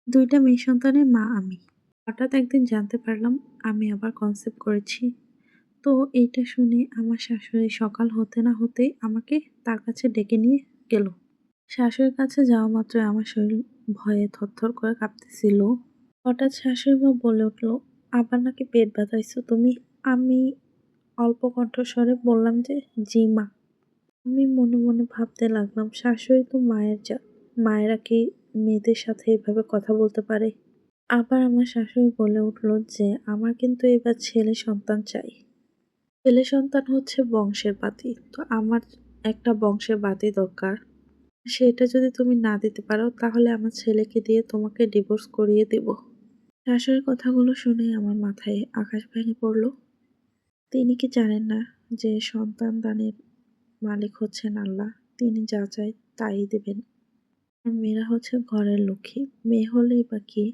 ২ টা মেয়ে সন্তানের মা আমি। হঠাৎ একদিন জানতে পারলাম আমি আবার কনসেপ্ট করেছি। তো এইটা শুনে আমার শাশুড়ি সকাল হতে না হতেই আমাকে তার কাছে ডেকে নিয়ে গেল। শাশুড়ির কাছে যাওয়া মাত্রই আমার শরীর ভয়ে থরথর করে কাঁপতেছিল। হঠাৎ শাশুড়িমা বলে উঠল, "আবার নাকি পেট ব্যথাইছো তুমি?" আমি অল্প কণ্ঠস্বরে বললাম যে, "জি মা।" আমি মনে মনে ভাবতে লাগলাম, শাশুড়ি তো মায়ের জাত। মায়েরা কি মেয়েদের সাথে এভাবে কথা বলতে পারে? আবার আমার শাশুড়ি বলে উঠল যে, "আমার কিন্তু এবার ছেলে সন্তান চাই। ছেলে সন্তান হচ্ছে বংশের বাতি। তো আমার একটা বংশের বাতি দরকার। সেটা যদি তুমি না দিতে পারো তাহলে আমার ছেলেকে দিয়ে তোমাকে ডিভোর্স করিয়ে দিব।" শাশুড়ির কথাগুলো শুনে আমার মাথায় আকাশ ভেঙে পড়ল। তিনি কি জানেন না যে সন্তান দানের মালিক হচ্ছেন আল্লাহ। তিনি যা চায় তাই দেবেন। আর মেয়েরা হচ্ছে ঘরের লক্ষ্মী। মেয়ে হলেই বা কি?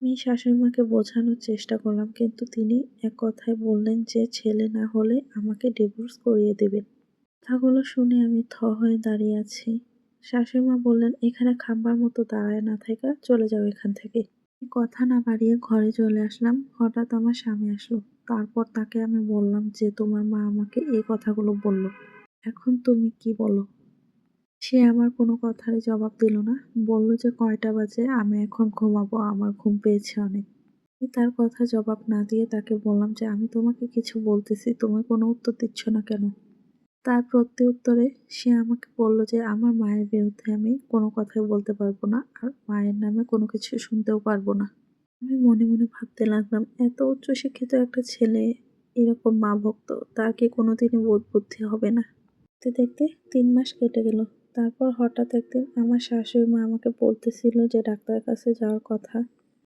আমি শাশুড়িমাকে বোঝানোর চেষ্টা করলাম কিন্তু তিনি এক কথায় বললেন যে ছেলে না হলে আমাকে ডিভোর্স করিয়ে দেবেন। কথাগুলো শুনে আমি হয়ে দাঁড়িয়ে আছি। শাশুড়িমা বললেন, "এখানে খাম্বার মতো দাঁড়ায় না থাইকা চলে যাও এখান থেকে।" আমি কথা না বাড়িয়ে ঘরে চলে আসলাম। হঠাৎ আমার স্বামী আসলো। তারপর তাকে আমি বললাম যে, "তোমার মা আমাকে এই কথাগুলো বলল। এখন তুমি কি বলো?" সে আমার কোনো কথারই জবাব দিল না। বলল যে, "কয়টা বাজে? আমি এখন ঘুমাবো। আমার ঘুম পেয়েছে অনেক।" আমি তার কথা জবাব না দিয়ে তাকে বললাম যে, "আমি তোমাকে কিছু বলতেছি, তুমি কোনো উত্তর দিচ্ছ না কেন?" তার প্রত্যুত্তরে সে আমাকে বলল যে, "আমার মায়ের বিরুদ্ধে আমি কোনো কথাই বলতে পারব না। আর মায়ের নামে কোনো কিছু শুনতেও পারব না।" আমি মনে মনে ভাবতে লাগলাম, এত উচ্চশিক্ষিত একটা ছেলে এরকম মা ভক্ত, তার কি কোনোদিনই বোধ বুদ্ধি হবে না? দেখতে দেখতে ৩ মাস কেটে গেল। তারপর হঠাৎ একদিন আমার শাশুড়ি মা আমাকে বলতেছিল যে ডাক্তারের কাছে যাওয়ার কথা।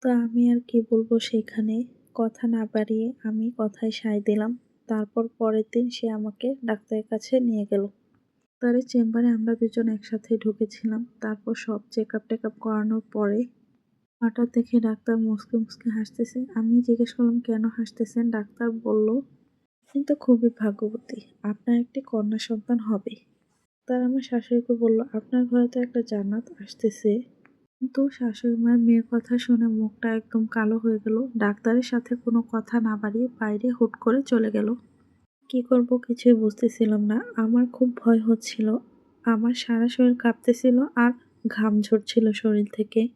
তো আমি আর কি বলবো সেখানে, কথা না বাড়িয়ে আমি কথায় সায় দিলাম। তারপর পরের দিন সে আমাকে ডাক্তারের কাছে নিয়ে গেল। ডাক্তারের চেম্বারে আমরা দুজন একসাথে ঢুকেছিলাম। তারপর সব চেকআপ-টেকআপ করানোর পরে হঠাৎ দেখি ডাক্তার মুচকি, মুচকি হাসতেছে। আমি জিজ্ঞেস করলাম, "কেন হাসতেছেন?" ডাক্তার বলল, "আপনি তো খুবই ভাগ্যবতী। আপনার একটি কন্যা সন্তান হবে।" ডাক্তার আমার শাশুড়িকে বলল, "আপনার ঘরে তো একটা জান্নাত আসতেছে।" কিন্তু শাশুড়ি মার মেয়ের কথা শুনে মুখটা একদম কালো হয়ে গেল। ডাক্তারের সাথে কোনো কথা না বাড়িয়ে বাইরে হুট করে চলে গেল। কি করব কিছুই বুঝতেছিলাম না। আমার খুব ভয় হচ্ছিল। আমার সারা শরীর কাঁপতেছিল আর ঘাম ঝরছিল শরীর থেকে।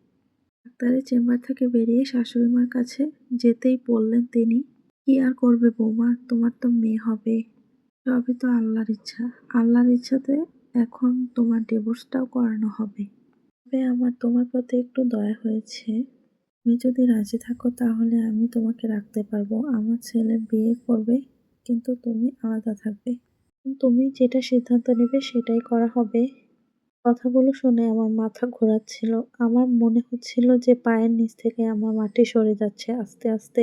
ডাক্তারের চেম্বার থেকে বেরিয়ে শাশুড়িমার কাছে যেতেই বললেন তিনি, "কি আর করবে বৌমা, তোমার তো মেয়ে হবে। সবই তো আল্লাহর ইচ্ছা। আল্লাহর ইচ্ছাতে এখন তোমার ডিভোর্সটাও করানো হবে। তবে আমার তোমার প্রতি একটু দয়া হয়েছে। তুমি যদি রাজি থাকো তাহলে আমি তোমাকে রাখতে পারবো। আমার ছেলে বিয়ে করবে কিন্তু তুমি আলাদা থাকবে। তুমি যেটা সিদ্ধান্ত নেবে সেটাই করা হবে।" কথাগুলো শুনে আমার মাথা ঘোরাচ্ছিল। আমার মনে হচ্ছিল যে পায়ের নিচ থেকে আমার মাটি সরে যাচ্ছে আস্তে, আস্তে।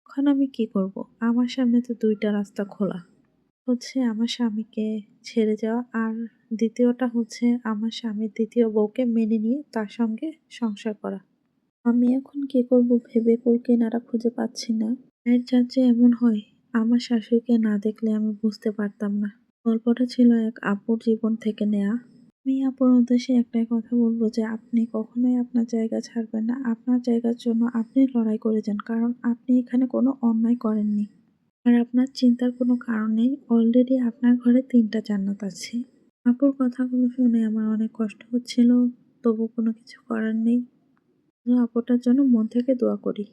এখন আমি কি করব? আমার সামনে তো ২ টা রাস্তা খোলা। হচ্ছে আমার স্বামীকে ছেড়ে যাওয়া আর দ্বিতীয়টা হচ্ছে আমার স্বামীর ২য় বউকে মেনে নিয়ে তার সঙ্গে সংসার করা। আমি এখন কি করব ভেবে কুল কিনারা খুঁজে পাচ্ছি না। মায়ের জাত যে এমন হয়, আমার শাশুড়িকে না দেখলে আমি বুঝতে পারতাম না। গল্পটা ছিল এক আপুর জীবন থেকে নেয়া। আমি আপুর উদ্দেশ্যে একটাই কথা বলব যে আপনি কখনোই আপনার জায়গা ছাড়বেন না। আপনার জায়গার জন্য আপনি লড়াই করে যান। কারণ আপনি এখানে কোনো অন্যায় করেননি। আর আপনার চিন্তার কোনো কারণ নেই। অলরেডি আপনার ঘরে ৩ টা জান্নাত আছে। আপুর কথাগুলো শুনে আমার অনেক কষ্ট হচ্ছিল। তবু কোনো কিছু করার নেই। আপুটার জন্য মন থেকে দোয়া করি।